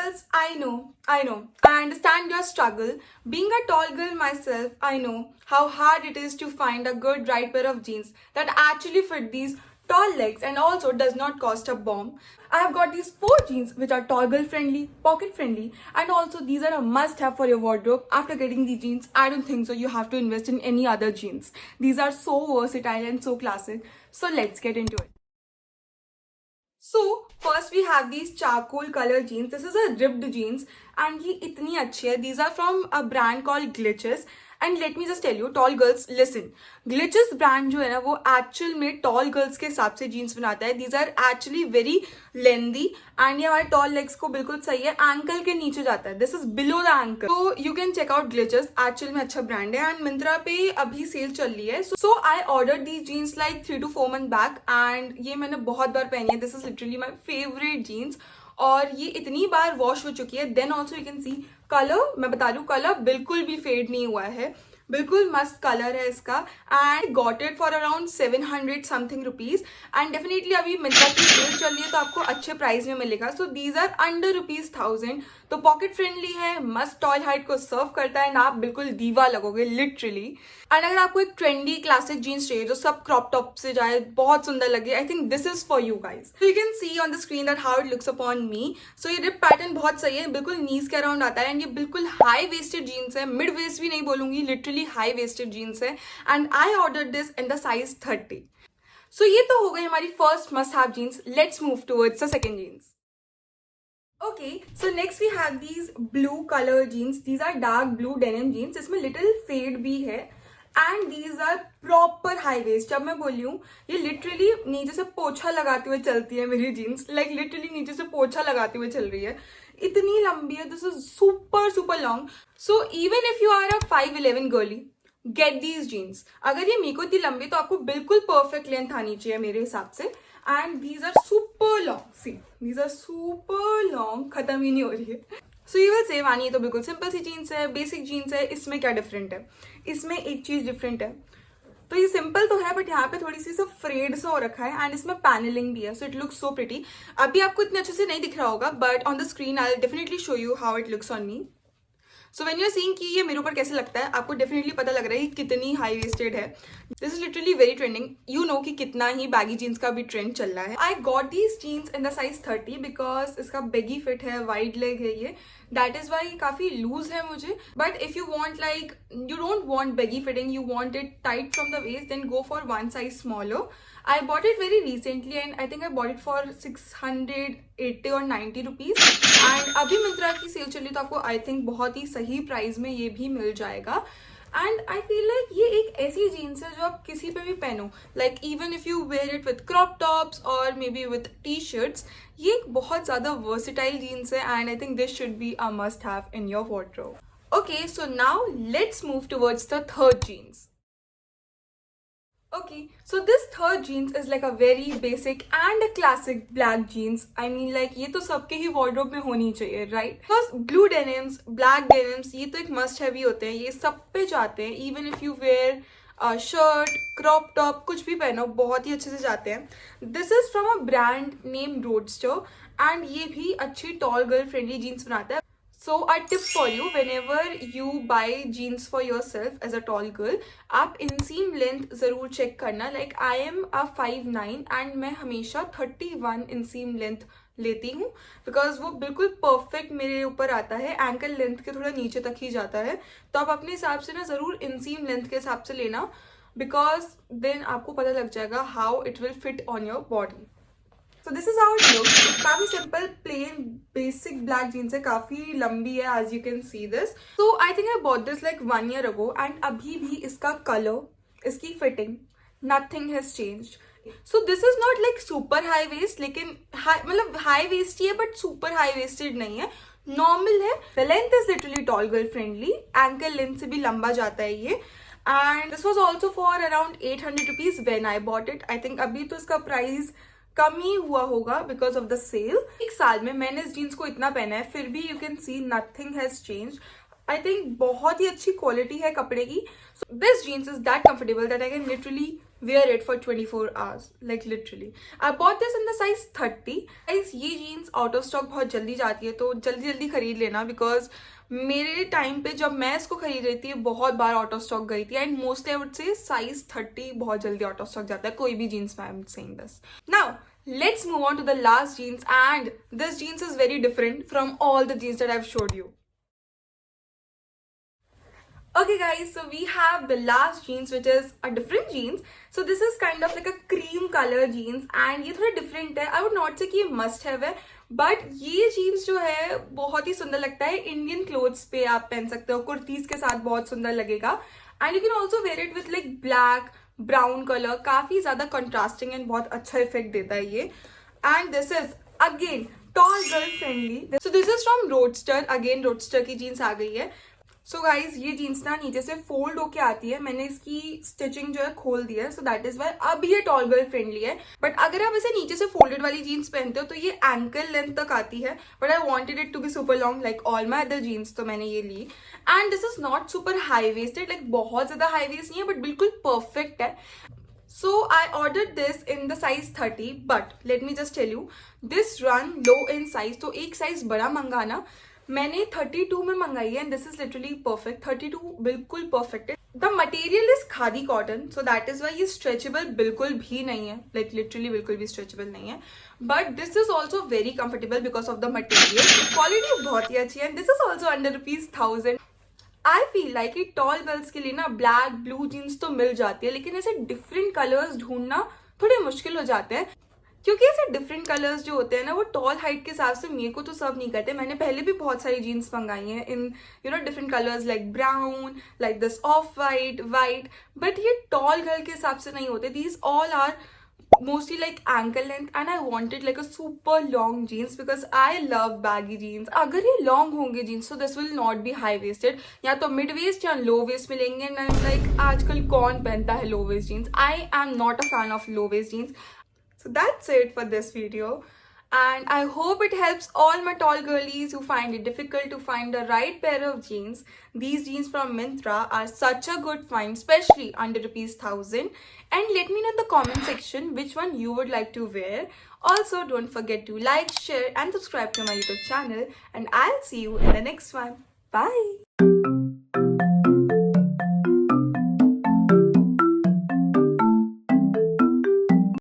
girls, I know. I understand your struggle. Being a tall girl myself, I know how hard it is to find a good right pair of jeans that actually fit these tall legs and also does not cost a bomb. I have got these four jeans which are tall girl friendly, pocket friendly, and also these are a must have for your wardrobe. After getting these jeans, I don't think so you have to invest in any other jeans. These are so versatile and so classic. So let's get into it. So first we have these charcoal color jeans. This is a ripped jeans and ये इतनी अच्छी है. These are from a brand called Glitches. And let me just tell you, tall girls, listen. Glitches brand जो है ना वो actual में tall girls के हिसाब से jeans बनाता है. These are actually very lengthy and ये हमारे tall legs को बिल्कुल सही है. Ankle के नीचे जाता है. This is below the ankle. So you can check out Glitches. Actual में अच्छा brand है and Myntra पे अभी sale चल रही है. So I ordered these jeans like 3 to 4 months back and ये मैंने बहुत बार पहनी है. This is literally my favorite jeans. और ये इतनी बार वॉश हो चुकी है. Then also you can see colour, मैं बता दूं कलर बिल्कुल भी फेड नहीं हुआ है. बिल्कुल मस्त कलर है इसका and got it for around 700 something rupees and definitely अभी मिंत्रा की सेल चल रही है तो आपको अच्छे प्राइस में मिलेगा. So these are under ₹1000. तो पॉकेट फ्रेंडली है, मस्त टॉल हाइट को सर्व करता है ना, आप बिल्कुल दीवा लगोगे लिटरली. एंड अगर आपको एक ट्रेंडी क्लासिक जीन्स चाहिए जो सब क्रॉप टॉप से जाए, बहुत सुंदर लगे, I think this is for you guys. You can see on the screen that how it looks upon me. So ये रिप पैटर्न बहुत सही है, बिल्कुल नीज के अराउंड आता है एंड ये बिल्कुल हाई वेस्टेड जीन्स है. मिड वेस्ट भी नहीं बोलूंगी, लिटरली हाई वेस्टेड जीन्स है and I order this in the size 30. So ये तो हो गई हमारी first must have jeans. Let's move towards the second jeans. Okay, so next we have these blue color jeans. These are dark blue denim jeans. इसमें little fade भी है and these are proper high waist. जब मैं बोली हूँ ये literally नीचे से पोछा लगाते हुए चलती है मेरी jeans. Like literally नीचे से पोछा लगाते हुए चल रही है. इतनी लंबी है. This is super long. So even if you are a 5'11" girly, get these jeans. अगर ये मीको इतनी लंबी तो आपको बिल्कुल perfect length आनी चाहिए मेरे हिसाब से. And these are super long. See, these are super long. खत्म ही नहीं हो रही है. So you will say वानी ये तो बिल्कुल सिंपल सी जीन्स है, बेसिक जीन्स है, इसमें क्या डिफरेंट है? इसमें एक चीज डिफरेंट है. तो ये सिंपल तो है बट यहाँ पे थोड़ी सी सब फ्रेड सा हो रखा है एंड इसमें पैनलिंग भी है. So it looks so pretty. अभी आपको इतने अच्छे से नहीं दिख रहा होगा but on the screen I will definitely show you how it looks on me. So when you are seeing कि ये मेरे ऊपर कैसे लगता है, आपको डेफिनेटली पता लग रहा है कि कितनी हाई वेस्टेड है. This is literally very trending. You know कि कितना ही बैगी जीन्स का भी ट्रेंड चल रहा है. I got these jeans in the size 30 because इसका बेगी फिट है, वाइड लेग है ये. दैट इज वाई काफी लूज है मुझे. But if you want like you don't want baggy fitting, you want it tight from the waist, then go for one size smaller. I bought it very recently and I think I bought it for 680 or 90 rupees. And अभी मिंत्रा की cell चली तो आपको I think बहुत ही सही price में ये भी मिल जाएगा. And I feel like ये एक ऐसी जीन्स है जो आप किसी पे भी पहनो, like even if you wear it with crop tops or maybe with t-shirts, ये एक बहुत ज़्यादा versatile जीन्स है and I think this should be a must have in your wardrobe. Okay, so now let's move towards the third jeans. Okay, so this third jeans is like a very basic and a classic black jeans. I mean like ये तो सबके ही wardrobe में होनी चाहिए, right? Because blue denims, black denims ये तो एक must have ही होते हैं. ये सब पे जाते हैं. Even if you wear shirt, crop top, कुछ भी पहनो बहुत ही अच्छे से जाते हैं. This is from a brand name roadster and ये भी अच्छी टॉल गर्ल फ्रेंडली जीन्स बनाता है. So a tip for you, whenever you buy jeans for yourself as a tall girl, आप inseam length ज़रूर check करना. Like I am a 5'9" and मैं हमेशा 31 inseam length लेती हूँ बिकॉज वो बिल्कुल परफेक्ट मेरे ऊपर आता है. एंकल लेंथ के थोड़ा नीचे तक ही जाता है. तो आप अपने हिसाब से ना ज़रूर inseam लेंथ के हिसाब से लेना बिकॉज देन आपको पता लग जाएगा how it will fit on your body. So this is how it looks. काफी simple, plain, basic black jeans है, काफी लंबी है as you can see this. So I think I bought this like 1 year ago and अभी भी इसका color, इसकी fitting, nothing has changed. So this is not like super high waist, लेकिन मतलब high waist ही है but super high waisted नहीं है, normal है. The length is literally tall girl friendly, ankle length से भी लंबा जाता है ये. And this was also for around 800 rupees when I bought it. I think अभी तो इसका price कम ही हुआ होगा बिकॉज ऑफ द सेल. एक साल में मैंने इस जीन्स को इतना पहना है फिर भी you can see nothing has change. I think बहुत ही अच्छी क्वालिटी है कपड़े की. So this jeans is that comfortable that I can literally wear it for 24 hours, like literally. I bought this in the size 30. Guys, ये jeans out of stock बहुत जल्दी जाती है, तो जल्दी जल्दी खरीद लेना, because मेरे टाइम पे जब मैं इसको खरीद रही थी बहुत बार आउट ऑफ स्टॉक गई थी, and mostly I would say size 30 बहुत जल्दी आउट ऑफ स्टॉक जाता है कोई भी जीन्स में. I am saying this. Now let's move on to the last jeans, and this jeans is very different from all the jeans that I've showed you. Okay guys, so we have the last jeans, which is a different jeans. So this is kind of like a cream color jeans, and ये थोड़ा different है. I would not say कि ये must have है, but ये jeans जो है बहुत ही सुंदर लगता है. Indian clothes पे आप पहन सकते हो, कुर्तीज के साथ बहुत सुंदर लगेगा. And you can also wear it with like black, brown color, काफी ज्यादा contrasting and बहुत अच्छा effect देता है ये. And this is again tall girl friendly. So this is from Roadster. Again Roadster की jeans आ गई है. सो गाइज ये जीन्स ना नीचे से फोल्ड होके आती है. मैंने इसकी स्टिचिंग जो है खोल दी है, सो दैट इज वाई अब ये टॉल गर्ल फ्रेंडली है. बट अगर आप इसे नीचे से फोल्डेड वाली जीन्स पहनते हो तो ये एंकल लेंथ तक आती है. But I wanted it to be super long like all my other jeans, तो मैंने ये ली. And this is not super high waisted, like बहुत ज्यादा हाई वेस्ट नहीं है, बट बिल्कुल परफेक्ट है. So I ordered this in the size 30, but let me just tell you, this run low in size, तो एक size बड़ा मंगाना. मैंने 32 में मंगाई है, and this is literally perfect. 32 बिल्कुल परफेक्ट है. The material is khadi cotton, so that is why ये स्ट्रेचेबल बिल्कुल भी नहीं है, लाइक लिटरली बिल्कुल भी स्ट्रेचेबल नहीं है. But this is also very comfortable because of the material. Quality बहुत ही अच्छी है, and this is also under ₹1000. I feel like कि टॉल गर्ल्स के लिए ना ब्लैक ब्लू जीन्स तो मिल जाती है, लेकिन ऐसे डिफरेंट कलर्स ढूंढना थोड़े मुश्किल हो जाते हैं, क्योंकि ऐसे डिफरेंट कलर्स जो होते हैं ना वो टॉल हाइट के हिसाब से मेरे को तो सर्व नहीं करते. मैंने पहले भी बहुत सारी जीन्स मंगाई हैं in different colours like brown, like this off white, white, but ये टॉल गर्ल के हिसाब से नहीं होते. These all are mostly like ankle length, and I wanted like a super long jeans because I love baggy jeans. अगर ये long होंगे jeans so this will not be high waisted, या तो mid waist या low waist मिलेंगे. and I'm like आजकल कौन पहनता है low waist jeans? I am not a fan of low waist jeans. So that's it for this video, and I hope it helps all my tall girlies who find it difficult to find the right pair of jeans. These jeans from Myntra are such a good find, especially under ₹1000. And let me know in the comment section which one you would like to wear. Also, don't forget to like, share and subscribe to my YouTube channel, and I'll see you in the next one. Bye!